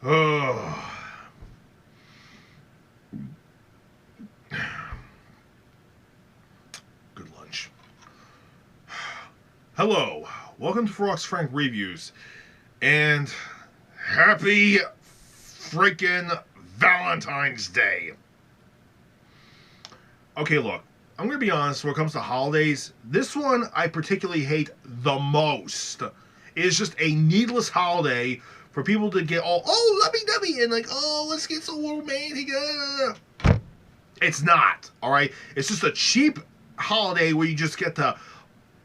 Oh. Good lunch. Hello. Welcome to Fearox Frank Reviews. And happy freaking Valentine's Day. Okay, look. I'm going to be honest, when it comes to holidays, this one I particularly hate the most. It is just a needless holiday for people to get all, oh, lovey-dovey, and like, oh, let's get so romantic. It's not, all right? It's just a cheap holiday where you just get to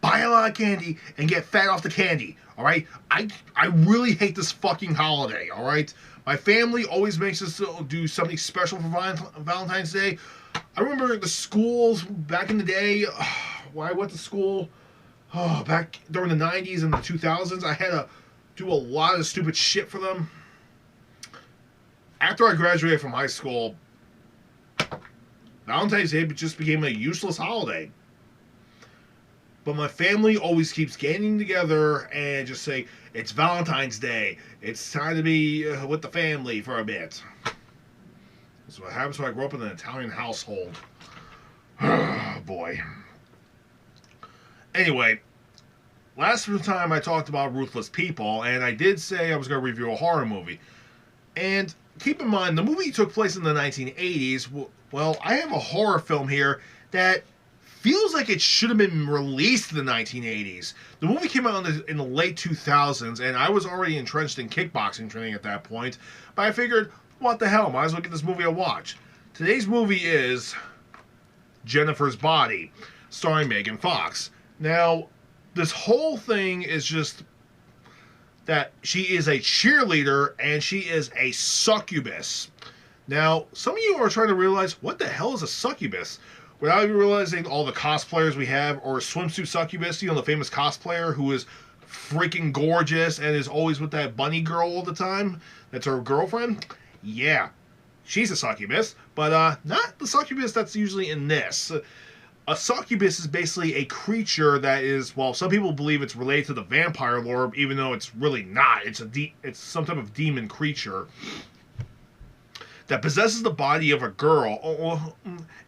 buy a lot of candy and get fat off the candy, all right? I really hate this fucking holiday, all right? My family always makes us do something special for Valentine's Day. I remember the schools back in the day, when I went to school, back during the 90s and the 2000s, I had to do a lot of stupid shit for them. After I graduated from high school, Valentine's Day just became a useless holiday. But my family always keeps getting together and just say, it's Valentine's Day. It's time to be with the family for a bit. That's what happens when I grew up in an Italian household. Oh, boy. Anyway, last time I talked about Ruthless People, and I did say I was going to review a horror movie. And keep in mind, the movie took place in the 1980s. Well, I have a horror film here that feels like it should have been released in the 1980s. The movie came out in the late 2000s, and I was already entrenched in kickboxing training at that point. But I figured, what the hell, might as well get this movie a watch. Today's movie is Jennifer's Body, starring Megan Fox. Now, this whole thing is just that she is a cheerleader and she is a succubus. Now, some of you are trying to realize, what the hell is a succubus? Without even realizing all the cosplayers we have, or swimsuit succubus, you know, the famous cosplayer who is freaking gorgeous and is always with that bunny girl all the time. That's her girlfriend. Yeah, she's a succubus, but not the succubus that's usually in this. A succubus is basically a creature that is, well, some people believe it's related to the vampire lore, even though it's really not. It's some type of demon creature that possesses the body of a girl,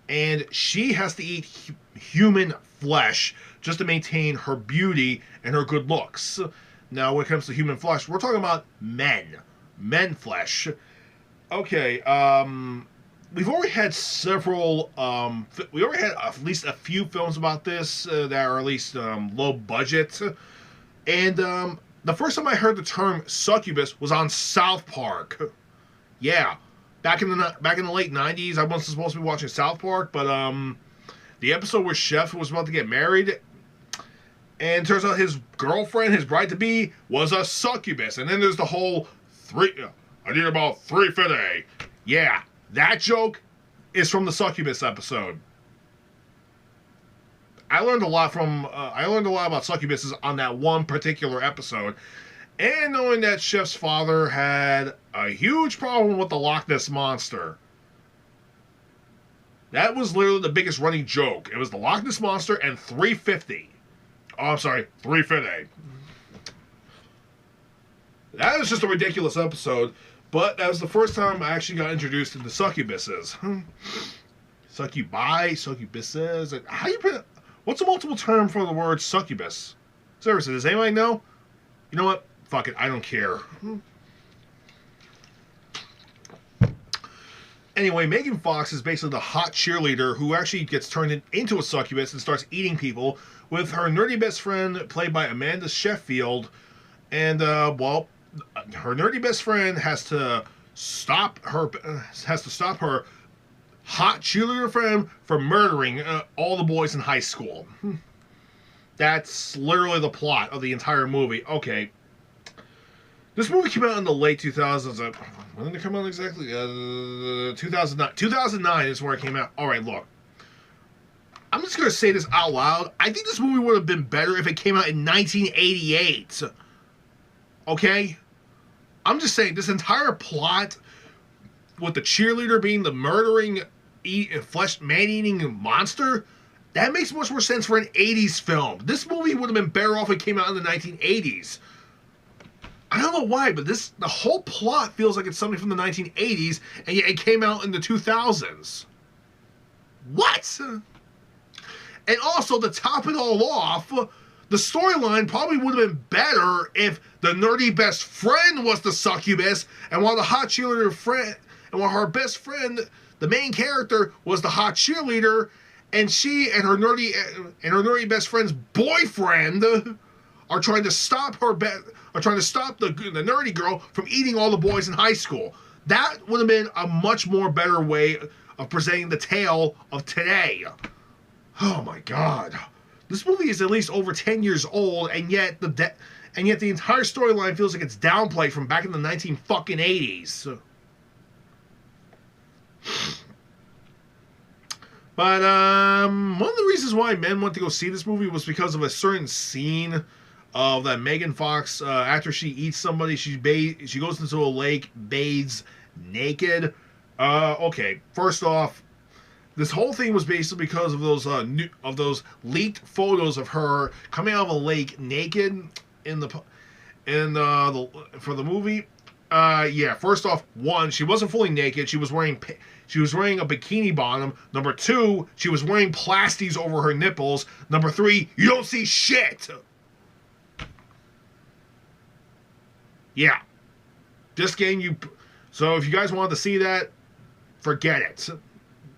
and she has to eat human flesh just to maintain her beauty and her good looks. Now, when it comes to human flesh, we're talking about men flesh. Okay, we've already had several, we already had at least a few films about this that are at least low budget. And the first time I heard the term succubus was on South Park. Yeah, back in the late 90s, I wasn't supposed to be watching South Park, but the episode where Chef was about to get married, and it turns out his girlfriend, his bride-to-be, was a succubus. And then there's the whole I need about 350. Yeah, that joke is from the succubus episode. I learned a lot about succubuses on that one particular episode, and knowing that Chef's father had a huge problem with the Loch Ness Monster. That was literally the biggest running joke. It was the Loch Ness Monster and 350. Oh, I'm sorry, 350. That was just a ridiculous episode. But that was the first time I actually got introduced into succubuses. Succubi, succubuses. How you put? What's a multiple term for the word succubus? Seriously, does anybody know? You know what? Fuck it, I don't care. Anyway, Megan Fox is basically the hot cheerleader who actually gets turned into a succubus and starts eating people, with her nerdy best friend played by Amanda Sheffield. And well, her nerdy best friend has to stop her hot cheerleader friend from murdering all the boys in high school. That's literally the plot of the entire movie. Okay. This movie came out in the late 2000s. When did it come out exactly? 2009. 2009 is where it came out. Alright, look. I'm just going to say this out loud. I think this movie would have been better if it came out in 1988. Okay? I'm just saying, this entire plot with the cheerleader being the murdering, flesh, man-eating monster, that makes much more sense for an 80s film. This movie would have been better off if it came out in the 1980s. I don't know why, but the whole plot feels like it's something from the 1980s, and yet it came out in the 2000s. What? And also, to top it all off, the storyline probably would have been better if the nerdy best friend was the succubus, and while the hot cheerleader friend, and while her best friend, the main character, was the hot cheerleader, and she and her nerdy best friend's boyfriend are trying to stop the nerdy girl from eating all the boys in high school. That would have been a much more better way of presenting the tale of today. Oh my god. This movie is at least over 10 years old, and yet the entire storyline feels like it's downplayed from back in the 1980s. But one of the reasons why men went to go see this movie was because of a certain scene of that Megan Fox, after she eats somebody, she goes into a lake, bathes naked. Okay, first off, this whole thing was basically because of those leaked photos of her coming out of a lake naked for the movie. Yeah. First off, one, she wasn't fully naked. She was wearing a bikini bottom. Number two, she was wearing plasties over her nipples. Number three, you don't see shit. Yeah. This game, so if you guys wanted to see that, forget it.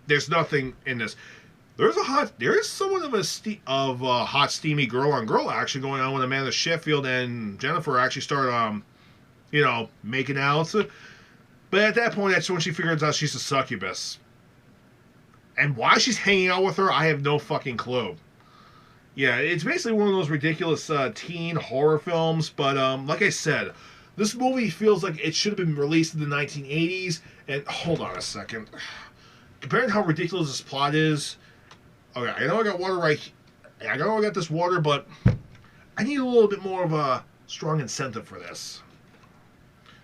There's nothing in this. There is somewhat of a hot, steamy girl on girl action going on when Amanda Sheffield and Jennifer actually start, making out. But at that point, that's when she figures out she's a succubus. And why she's hanging out with her, I have no fucking clue. Yeah, it's basically one of those ridiculous teen horror films. But like I said, this movie feels like it should have been released in the 1980s. And hold on a second. Comparing how ridiculous this plot is, okay, I know I got water right here. I know I got this water, but I need a little bit more of a strong incentive for this.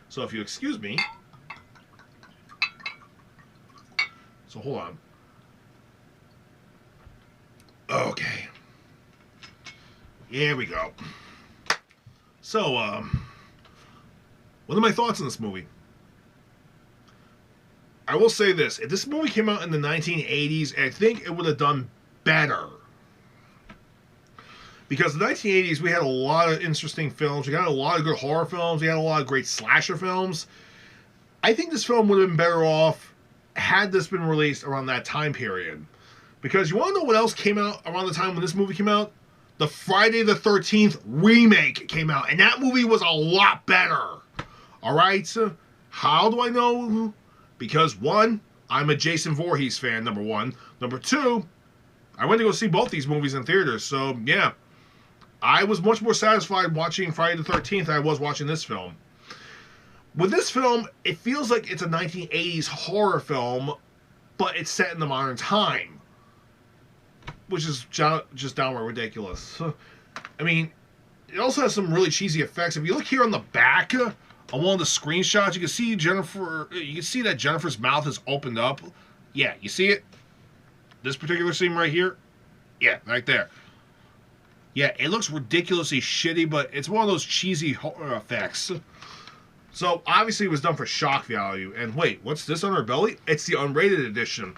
So if you excuse me. So hold on. Okay. Here we go. So, what are my thoughts on this movie? I will say this. If this movie came out in the 1980s, I think it would have done better. Because in the 1980s, we had a lot of interesting films. We had a lot of good horror films. We had a lot of great slasher films. I think this film would have been better off had this been released around that time period. Because you want to know what else came out around the time when this movie came out? The Friday the 13th remake came out. And that movie was a lot better. Alright? So how do I know? Because, one, I'm a Jason Voorhees fan, number one. Number two, I went to go see both these movies in theaters. So, yeah. I was much more satisfied watching Friday the 13th than I was watching this film. With this film, it feels like it's a 1980s horror film, but it's set in the modern time. Which is just downright ridiculous. I mean, it also has some really cheesy effects. If you look here on the back, on one of the screenshots, you can see that Jennifer's mouth is opened up. Yeah, you see it? This particular scene right here? Yeah, right there. Yeah, it looks ridiculously shitty, but it's one of those cheesy horror effects. So, obviously it was done for shock value. And wait, what's this on her belly? It's the unrated edition.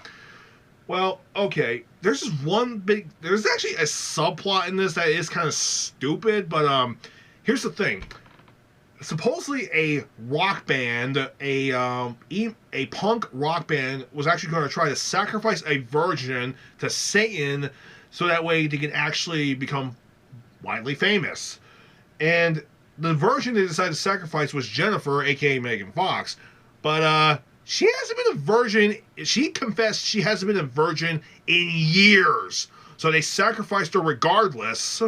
Well, okay, there's actually a subplot in this that is kind of stupid, but here's the thing. Supposedly a rock band, a punk rock band was actually going to try to sacrifice a virgin to Satan so that way they can actually become widely famous. And the virgin they decided to sacrifice was Jennifer, aka Megan Fox. But she hasn't been a virgin. She confessed she hasn't been a virgin in years. So they sacrificed her regardless.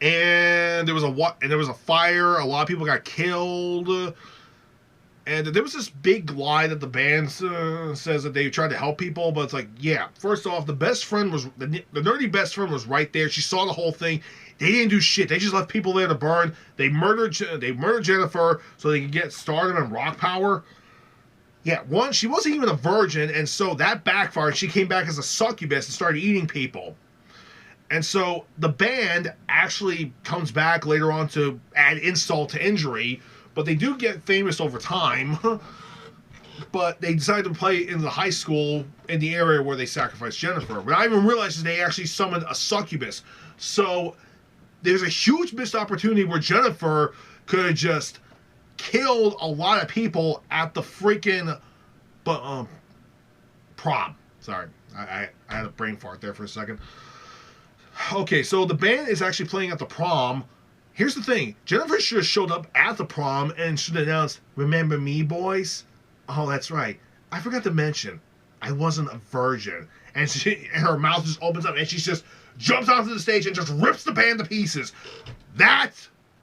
And there was a fire. A lot of people got killed. And there was this big lie that the band says that they tried to help people, but it's like, yeah. First off, the nerdy best friend was right there. She saw the whole thing. They didn't do shit. They just left people there to burn. They murdered Jennifer so they could get stardom and rock power. Yeah, one, she wasn't even a virgin, and so that backfired. She came back as a succubus and started eating people. And so the band actually comes back later on to add insult to injury, but they do get famous over time. But they decided to play in the high school in the area where they sacrificed Jennifer. But I even realized they actually summoned a succubus. So there's a huge missed opportunity where Jennifer could have just killed a lot of people at the freaking prom. Sorry, I had a brain fart there for a second. Okay, so the band is actually playing at the prom. Here's the thing. Jennifer should have showed up at the prom and should have announced, "Remember me, boys?" Oh, that's right. I forgot to mention, I wasn't a virgin. And her mouth just opens up and she just jumps onto the stage and just rips the band to pieces. That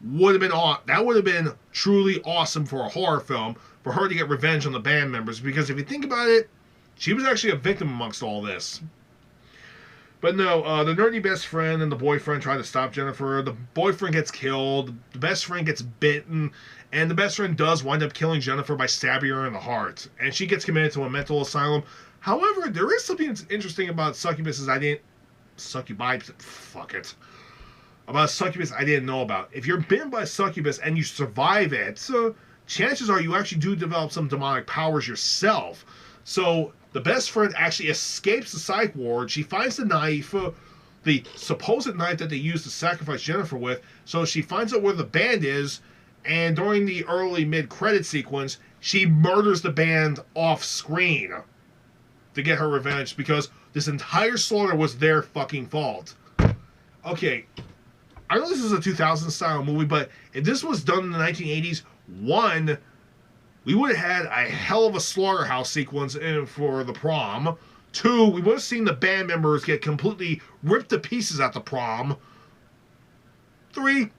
would have been truly awesome for a horror film, for her to get revenge on the band members. Because if you think about it, she was actually a victim amongst all this. But no, the nerdy best friend and the boyfriend try to stop Jennifer. The boyfriend gets killed. The best friend gets bitten. And the best friend does wind up killing Jennifer by stabbing her in the heart. And she gets committed to a mental asylum. However, there is something that's interesting about succubuses about succubus I didn't know about. If you're bitten by a succubus and you survive it, chances are you actually do develop some demonic powers yourself. So the best friend actually escapes the psych ward. She finds the knife, the supposed knife that they used to sacrifice Jennifer with. So she finds out where the band is, and during the early mid-credit sequence, she murders the band off-screen to get her revenge, because this entire slaughter was their fucking fault. Okay, I know this is a 2000 style movie, but if this was done in the 1980s, one, we would have had a hell of a slaughterhouse sequence for the prom. Two, we would have seen the band members get completely ripped to pieces at the prom. Three,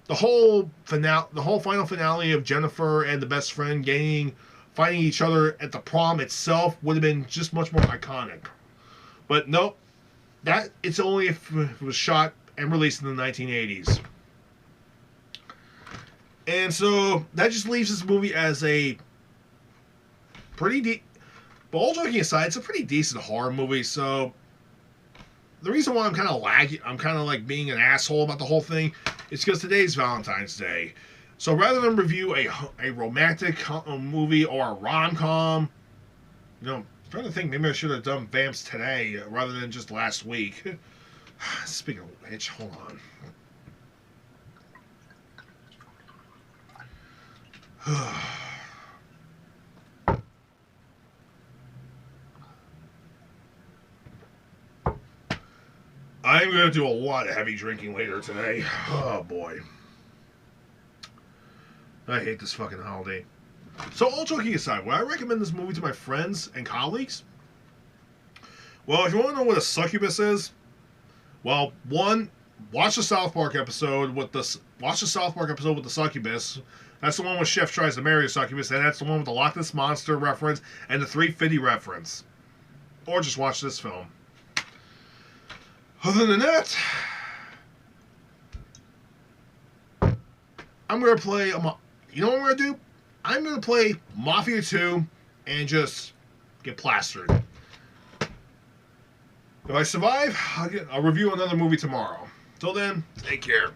the whole final finale of Jennifer and the best friend fighting each other at the prom itself would have been just much more iconic. But nope, it's only if it was shot and released in the 1980s. And so that just leaves this movie as a pretty but all joking aside, it's a pretty decent horror movie. So the reason why I'm kind of like being an asshole about the whole thing, is because today's Valentine's Day. So rather than review a romantic movie or a rom-com, I'm trying to think, maybe I should have done Vamps today rather than just last week. Speaking of which, hold on. I'm going to do a lot of heavy drinking later today. Oh, boy. I hate this fucking holiday. So, all joking aside, would I recommend this movie to my friends and colleagues? Well, if you want to know what a succubus is, well, one, watch the South Park episode with the succubus. That's the one where Chef tries to marry a succubus, and that's the one with the Loch Ness Monster reference and the 350 reference. Or just watch this film. Other than that, I'm going to play, you know what I'm going to do? I'm going to play Mafia 2 and just get plastered. If I survive, I'll review another movie tomorrow. Till then, take care.